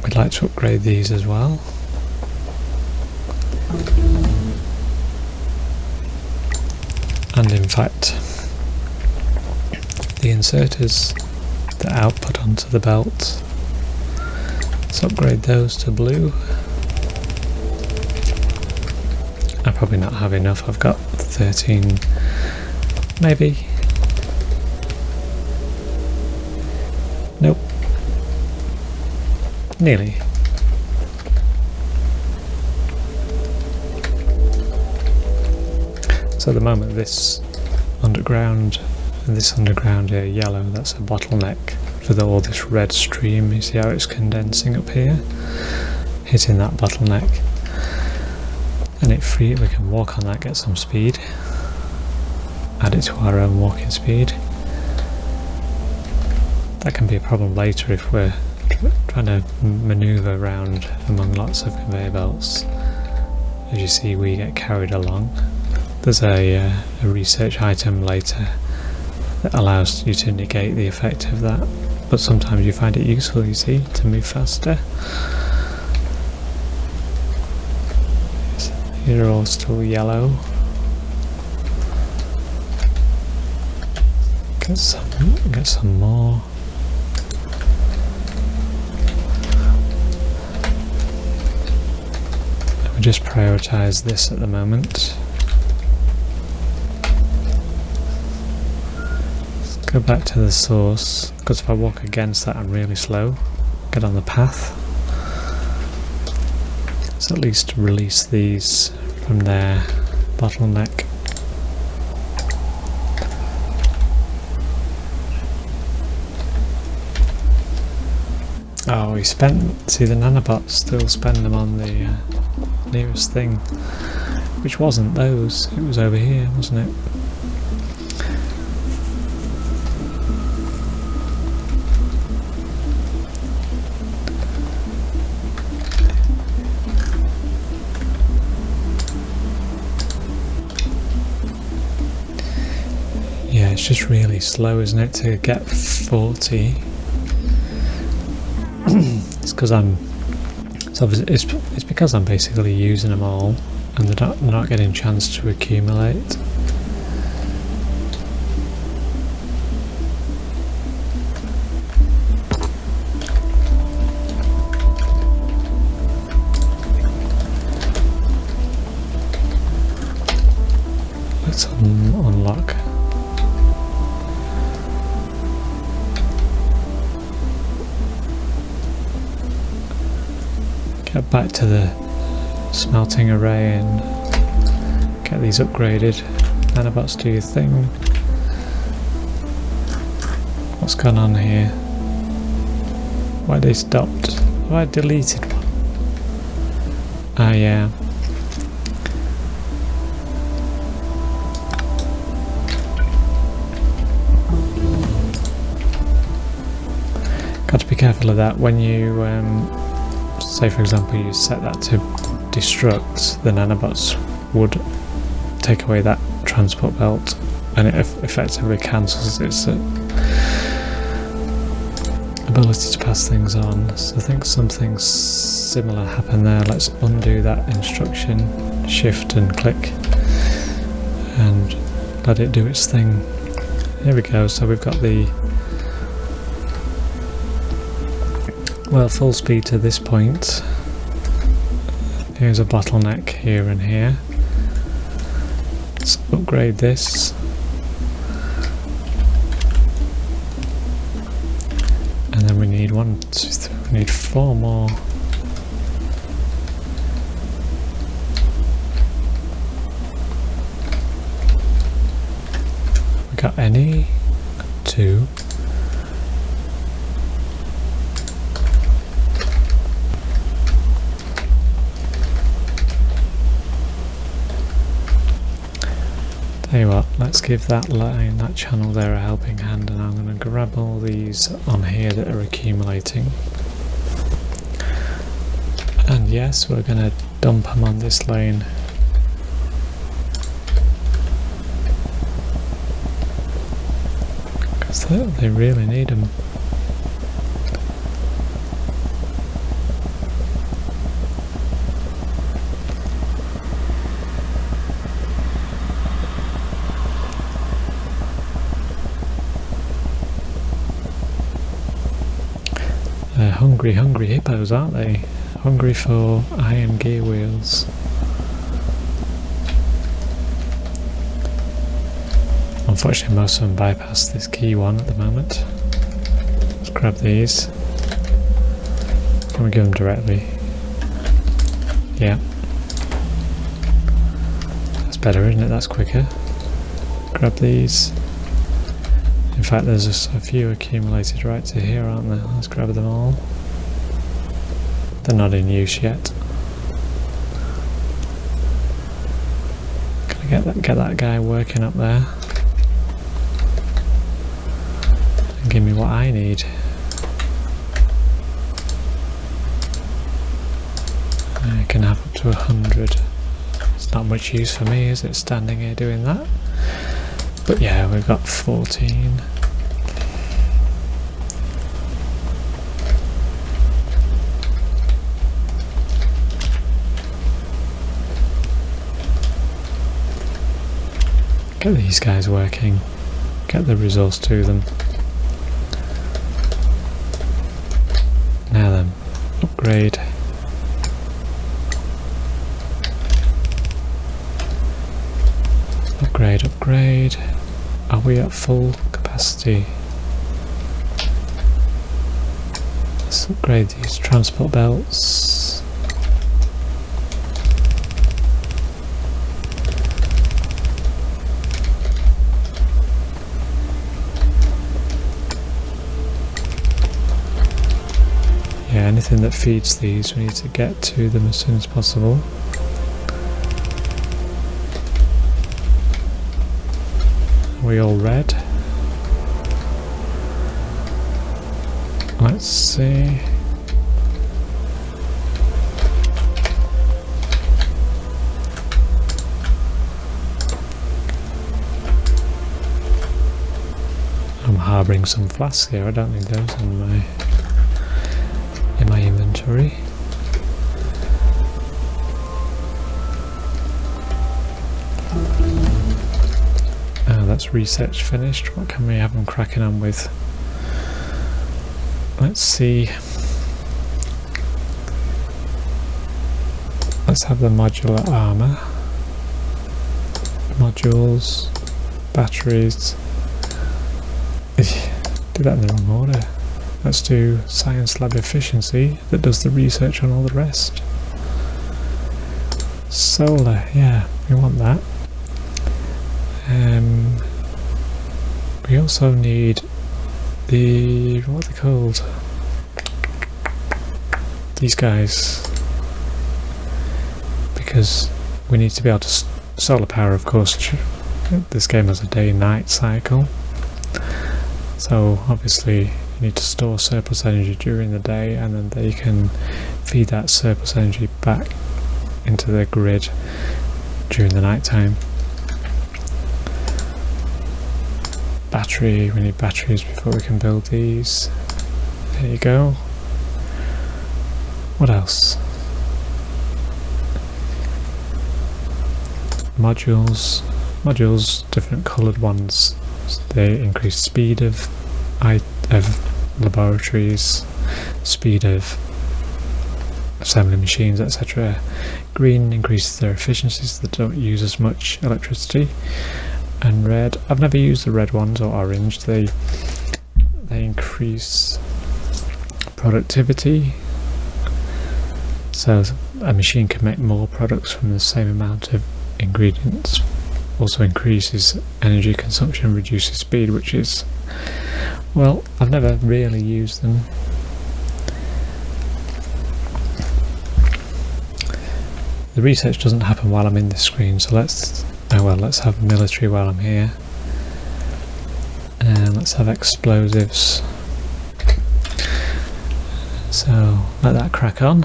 We'd like to upgrade these as well. And in fact, the inserters that output onto the belt, let's upgrade those to blue. I probably not have enough, I've got 13, maybe. Nope. Nearly. So at the moment this underground yellow, that's a bottleneck for all this red stream. You see how it's condensing up here, hitting that bottleneck, and we can walk on that, get some speed, add it to our own walking speed. That can be a problem later if we're trying to maneuver around among lots of conveyor belts. As you see, we get carried along. There's a research item later that allows you to negate the effect of that, but sometimes you find it useful, you see, to move faster. These are all still yellow. Get some more. And we just prioritise this at the moment. Go back to the source, because if I walk against that I'm really slow. Get on the path. Let's at least release these from their bottleneck. Oh, see the nanobots still spend them on the nearest thing, which wasn't those, it was over here, wasn't it? Yeah, it's just really slow, isn't it, to get 40? It's because I'm basically using them all, and they're not getting a chance to accumulate. Let's unlock. Get back to the smelting array and get these upgraded. Nanobots, do your thing. What's gone on here? Why they stopped? Have I deleted one? Ah, yeah. Got to be careful of that when you say, for example, you set that to destruct, the nanobots would take away that transport belt and it effectively cancels it. So ability to pass things on. So I think something similar happened there. Let's undo that instruction, shift and click, and let it do its thing. Here we go, so we've got the full speed to this point. Here's a bottleneck here and here. Let's upgrade this. And then we need we need 4 more. We got any? 2. Tell you what, let's give that line, that channel there, a helping hand, and I'm going to grab all these on here that are accumulating. And yes, we're going to dump them on this lane. Because they really need them. They're hungry hippos, aren't they? Hungry for iron gear wheels. Unfortunately, most of them bypass this key one at the moment. Let's grab these. Can we give them directly? Yeah. That's better, isn't it? That's quicker. Grab these. In fact, there's just a few accumulated right to here, aren't there? Let's grab them all. They're not in use yet. Can I get that guy working up there? And give me what I need. I can have up to 100. It's not much use for me, is it, standing here doing that? But yeah, we've got 14. Get these guys working. Get the resource to them. Now then, upgrade. Upgrade. Are we at full capacity? Let's upgrade these transport belts. Yeah, anything that feeds these, we need to get to them as soon as possible. Are we all red? Let's see. I'm harbouring some flasks here. I don't need those in my inventory. That's research finished. What can we have them cracking on with? Let's see. Let's have the modular armour. Modules. Batteries. Did that in the wrong order. Let's do Science Lab Efficiency that does the research on all the rest. Solar, yeah, we want that. We also need the, what are they called? These guys. Because we need to be able to solar power, of course. This game has a day-night cycle. So obviously you need to store surplus energy during the day, and then they can feed that surplus energy back into the grid during the night time. Battery, we need batteries before we can build these. There you go. What else? Modules, different coloured ones. They increase speed of laboratories, speed of assembly machines, etc. Green increases their efficiencies so they don't use as much electricity. And red, I've never used the red ones, or orange. They increase productivity. So a machine can make more products from the same amount of ingredients. Also increases energy consumption, reduces speed, which is, well, I've never really used them. The research doesn't happen while I'm in this screen, so let's have military while I'm here. And let's have explosives. So let that crack on.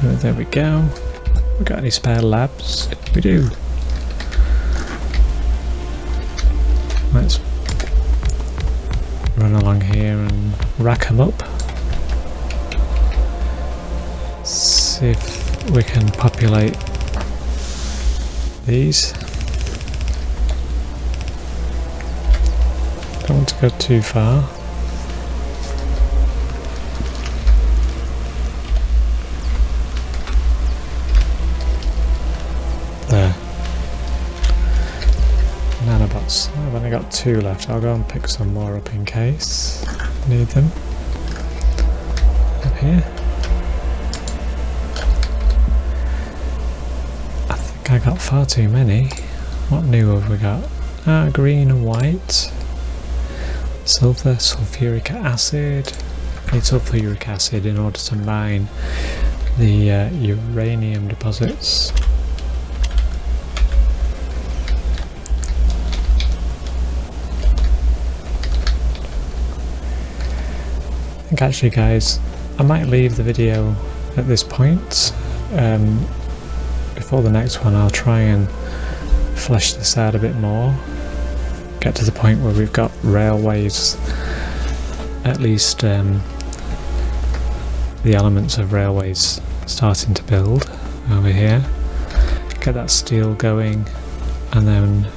There we go. We got any spare labs? We do. Let's run along here and rack them up. See if we can populate these. Don't want to go too far. There. Nanobots. I've only got 2 left. I'll go and pick some more up in case I need them. Up here. I think I got far too many. What new have we got? Green and white. Sulfur, sulfuric acid. Need sulfuric acid in order to mine the uranium deposits. I think actually, guys, I might leave the video at this point. Before the next one, I'll try and flesh this out a bit more. Get to the point where we've got railways, at least the elements of railways starting to build over here. Get that steel going, and then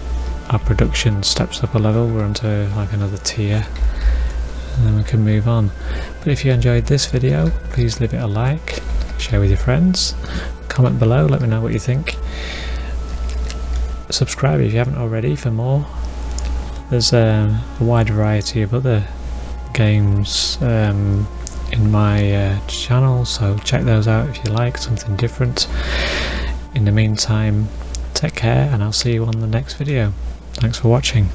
our production steps up a level. We're onto like another tier, and then we can move on. But if you enjoyed this video, please leave it a like, share with your friends, comment below, let me know what you think. Subscribe if you haven't already for more. There's a wide variety of other games in my channel, so check those out if you like something different. In the meantime, take care, and I'll see you on the next video. Thanks for watching.